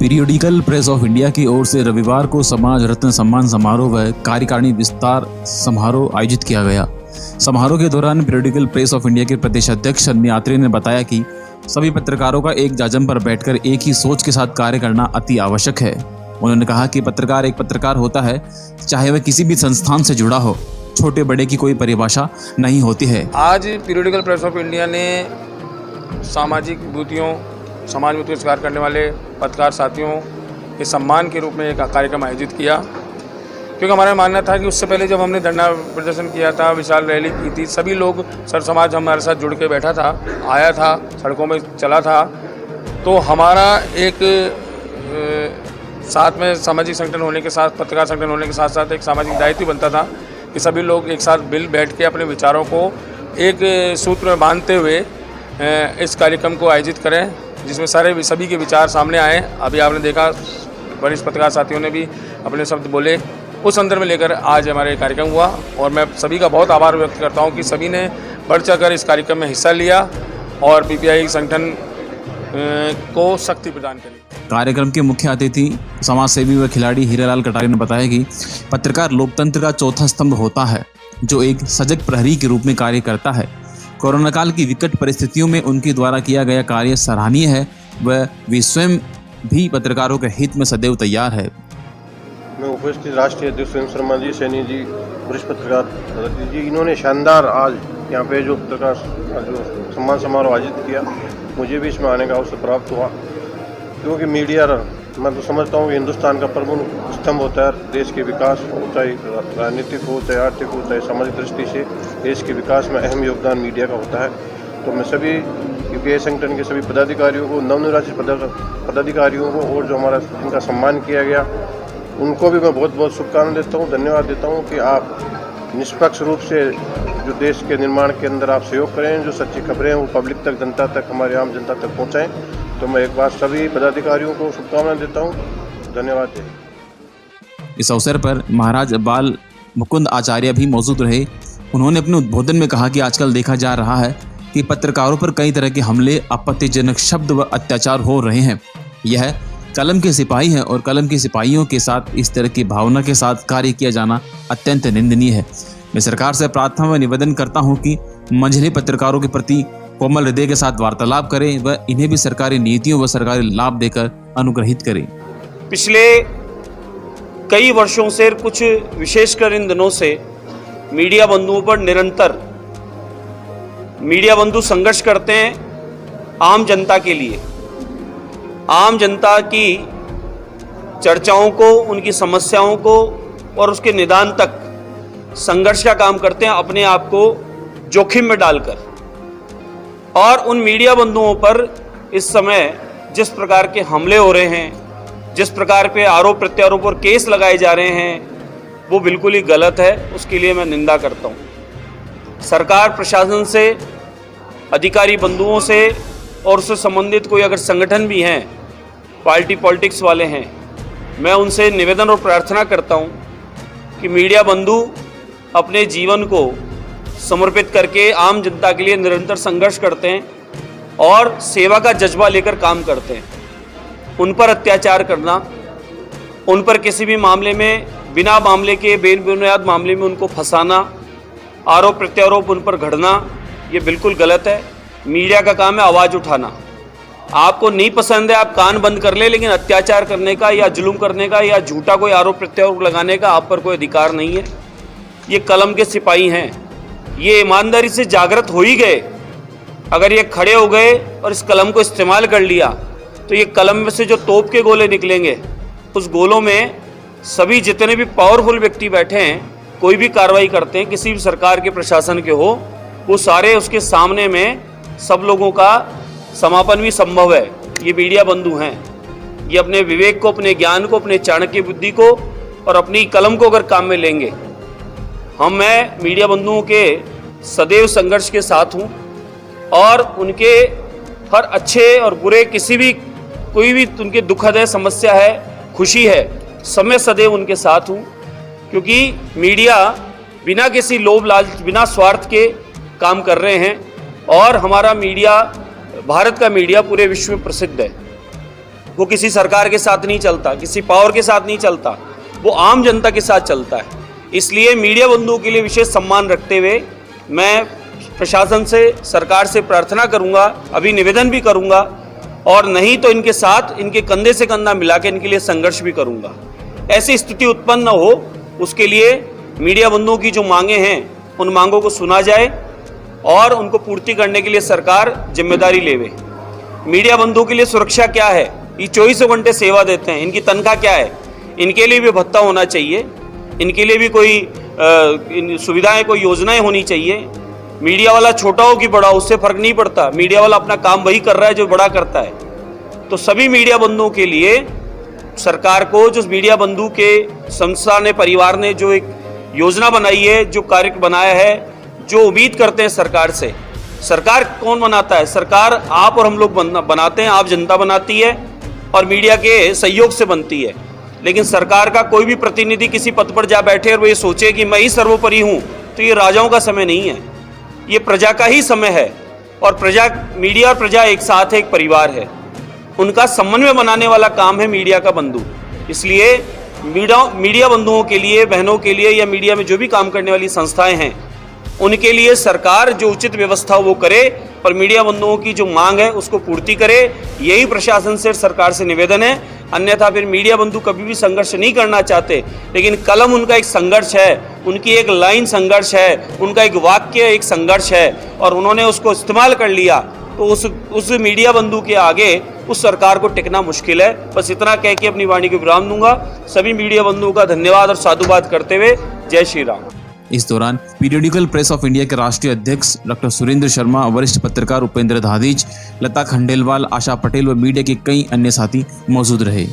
Periodical press of India की ओर से रविवार को समाज रत्न सम्मान समारोह व कार्यकारिणी विस्तार समारोह आयोजित किया गया। समारोह के दौरान पीरियोडिकल प्रेस ऑफ इंडिया के प्रदेश अध्यक्ष शन्नी आत्रेय ने बताया कि सभी पत्रकारों का एक जाजम पर बैठकर एक ही सोच के साथ कार्य करना अति आवश्यक है। उन्होंने कहा कि पत्रकार एक पत्रकार होता है, चाहे वह किसी भी संस्थान से जुड़ा हो, छोटे बड़े की कोई परिभाषा नहीं होती है। आज पीरियोडिकल प्रेस ऑफ इंडिया ने सामाजिक विभूतियों, समाज में कार्य करने वाले पत्रकार साथियों के सम्मान के रूप में एक कार्यक्रम आयोजित किया, क्योंकि हमारा मानना था कि उससे पहले जब हमने धरना प्रदर्शन किया था, विशाल रैली की थी, सभी लोग सर समाज हमारे साथ जुड़ के बैठा था, आया था, सड़कों में चला था, तो हमारा एक साथ में सामाजिक संगठन होने के साथ, पत्रकार संगठन होने के साथ साथ एक सामाजिक दायित्व बनता था कि सभी लोग एक साथ बैठ के अपने विचारों को एक सूत्र में बांधते हुए इस कार्यक्रम को आयोजित करें, जिसमें सभी के विचार सामने आए। अभी आपने देखा वरिष्ठ पत्रकार साथियों ने भी अपने शब्द बोले, उस संदर्भ में लेकर आज हमारे कार्यक्रम हुआ और मैं सभी का बहुत आभार व्यक्त करता हूं कि सभी ने बढ़ चढ़कर इस कार्यक्रम में हिस्सा लिया और पीपीआई संगठन को शक्ति प्रदान करी। कार्यक्रम के मुख्य अतिथि समाजसेवी व खिलाड़ी हीरालाल कटारिया ने बताया कि पत्रकार लोकतंत्र का चौथा स्तंभ होता है, जो एक सजग प्रहरी के रूप में कार्य करता है। कोरोना काल की विकट परिस्थितियों में उनके द्वारा किया गया कार्य सराहनीय है व वे स्वयं भी पत्रकारों के हित में सदैव तैयार है। मैं उपस्थित राष्ट्रीय अध्यक्ष सुरेंद्र शर्मा जी, सैनी जी, वरिष्ठ पत्रकार जी, इन्होंने शानदार आज यहाँ पे जो पत्रकार जो सम्मान समारोह आयोजित किया, मुझे भी इसमें आने का अवसर प्राप्त हुआ, क्योंकि मीडिया मैं तो समझता हूँ कि हिंदुस्तान का प्रमुख स्तंभ होता है। देश के विकास हो, चाहे राजनीतिक हो, चाहे आर्थिक हो, चाहे सामाजिक दृष्टि से देश के विकास में अहम योगदान मीडिया का होता है। तो मैं सभी पीपीआई संगठन के सभी पदाधिकारियों को, नवनिर्वाचित पदाधिकारियों को और जो हमारा जिनका सम्मान किया गया, उनको भी मैं बहुत बहुत शुभकामनाएं देता हूँ, धन्यवाद देता हूँ कि आप निष्पक्ष रूप से जो देश के निर्माण के अंदर आप सहयोग करें, जो सच्ची खबरें हैं वो पब्लिक तक, जनता तक, हमारे आम जनता तक पहुँचाएँ। तो मैं एक बार सभी पदाधिकारियों को शुभकामनाएं देता हूँ, धन्यवाद। इस अवसर पर महाराज बाल मुकुंद आचार्य भी मौजूद रहे। उन्होंने अपने उद्बोधन में कहा कि आजकल देखा जा रहा है कि पत्रकारों पर कई तरह के हमले, आपत्तिजनक शब्द व अत्याचार हो रहे हैं। यह कलम के सिपाही हैं और कलम के सिपाहियों के साथ इस तरह की भावना के साथ कार्य किया जाना अत्यंत निंदनीय है। मैं सरकार से प्रार्थना व निवेदन करता हूँ कि मंझले पत्रकारों के प्रति कोमल हृदय के साथ वार्तालाप करें व इन्हें भी सरकारी नीतियों व सरकारी लाभ देकर अनुग्रहित करें। पिछले कई वर्षों से, कुछ विशेषकर इन दिनों से, मीडिया बंधुओं पर निरंतर मीडिया बंधु संघर्ष करते हैं आम जनता के लिए, आम जनता की चर्चाओं को, उनकी समस्याओं को और उसके निदान तक संघर्ष का काम करते हैं, अपने आप को जोखिम में डालकर। और उन मीडिया बंधुओं पर इस समय जिस प्रकार के हमले हो रहे हैं, जिस प्रकार पे आरोप प्रत्यारोप और केस लगाए जा रहे हैं, वो बिल्कुल ही गलत है। उसके लिए मैं निंदा करता हूँ। सरकार प्रशासन से, अधिकारी बंधुओं से और उससे संबंधित कोई अगर संगठन भी हैं, पार्टी पॉलिटिक्स वाले हैं, मैं उनसे निवेदन और प्रार्थना करता हूँ कि मीडिया बंधु अपने जीवन को समर्पित करके आम जनता के लिए निरंतर संघर्ष करते हैं और सेवा का जज्बा लेकर काम करते हैं। उन पर अत्याचार करना, उन पर किसी भी मामले में बिना मामले के बेबुनियाद मामले में उनको फंसाना, आरोप प्रत्यारोप उन पर घड़ना, ये बिल्कुल गलत है। मीडिया का काम है आवाज़ उठाना। आपको नहीं पसंद है, आप कान बंद कर ले, लेकिन अत्याचार करने का या जुल्म करने का या झूठा कोई आरोप प्रत्यारोप लगाने का आप पर कोई अधिकार नहीं है। ये कलम के सिपाही हैं, ये ईमानदारी से जागृत हो ही गए। अगर ये खड़े हो गए और इस कलम को इस्तेमाल कर लिया तो ये कलम में से जो तोप के गोले निकलेंगे, उस गोलों में सभी जितने भी पावरफुल व्यक्ति बैठे हैं, कोई भी कार्रवाई करते हैं, किसी भी सरकार के प्रशासन के हो, वो सारे उसके सामने में सब लोगों का समापन भी संभव है। ये मीडिया बंधु हैं, ये अपने विवेक को, अपने ज्ञान को, अपने चाणक्य बुद्धि को और अपनी कलम को अगर काम में लेंगे, मैं मीडिया बंधुओं के सदैव संघर्ष के साथ हूँ और उनके हर अच्छे और बुरे, किसी भी कोई भी उनके दुखद है, समस्या है, खुशी है, समय सदैव उनके साथ हूँ। क्योंकि मीडिया बिना किसी लोभ लालच, बिना स्वार्थ के काम कर रहे हैं और हमारा मीडिया, भारत का मीडिया पूरे विश्व में प्रसिद्ध है। वो किसी सरकार के साथ नहीं चलता, किसी पावर के साथ नहीं चलता, वो आम जनता के साथ चलता है। इसलिए मीडिया बंधुओं के लिए विशेष सम्मान रखते हुए मैं प्रशासन से, सरकार से प्रार्थना करूंगा, अभी निवेदन भी करूंगा, और नहीं तो इनके साथ, इनके कंधे से कंधा मिला के इनके लिए संघर्ष भी करूंगा। ऐसी स्थिति उत्पन्न न हो, उसके लिए मीडिया बंधुओं की जो मांगे हैं उन मांगों को सुना जाए और उनको पूर्ति करने के लिए सरकार जिम्मेदारी लेवे। मीडिया बंधुओं के लिए सुरक्षा क्या है? ये 24 घंटे सेवा देते हैं, इनकी तनख्वाह क्या है? इनके लिए भी भत्ता होना चाहिए, इनके लिए भी कोई सुविधाएं, कोई योजनाएं होनी चाहिए। मीडिया वाला छोटा हो कि बड़ा हो, उससे फर्क नहीं पड़ता, मीडिया वाला अपना काम वही कर रहा है जो बड़ा करता है। तो सभी मीडिया बंधुओं के लिए सरकार को, जो मीडिया बंधु के संस्था ने, परिवार ने जो एक योजना बनाई है, जो कार्य बनाया है, जो उम्मीद करते हैं सरकार से। सरकार कौन बनाता है? सरकार आप और हम लोग बनाते हैं, आप जनता बनाती है और मीडिया के सहयोग से बनती है। लेकिन सरकार का कोई भी प्रतिनिधि किसी पद पर जा बैठे और वो ये सोचे कि मैं ही सर्वोपरि हूँ, तो ये राजाओं का समय नहीं है, ये प्रजा का ही समय है। और प्रजा, मीडिया और प्रजा एक साथ है, एक परिवार है, उनका समन्वय बनाने वाला काम है मीडिया का बंधु। इसलिए मीडिया बंधुओं के लिए, बहनों के लिए, या मीडिया में जो भी काम करने वाली संस्थाएं हैं, उनके लिए सरकार जो उचित व्यवस्था वो करे और मीडिया बंधुओं की जो मांग है उसको पूर्ति करे। यही प्रशासन से, सरकार से निवेदन है। अन्यथा फिर मीडिया बंधु कभी भी संघर्ष नहीं करना चाहते, लेकिन कलम उनका एक संघर्ष है, उनकी एक लाइन संघर्ष है, उनका एक वाक्य एक संघर्ष है, और उन्होंने उसको इस्तेमाल कर लिया तो उस मीडिया बंधु के आगे उस सरकार को टिकना मुश्किल है। बस इतना कह के अपनी वाणी को विराम दूंगा। सभी मीडिया बंधुओं का धन्यवाद और साधुवाद करते हुए जय श्री राम। इस दौरान पीरियडिकल प्रेस ऑफ इंडिया के राष्ट्रीय अध्यक्ष डॉक्टर सुरेंद्र शर्मा, वरिष्ठ पत्रकार उपेंद्र धादीज, लता खंडेलवाल, आशा पटेल व मीडिया के कई अन्य साथी मौजूद रहे।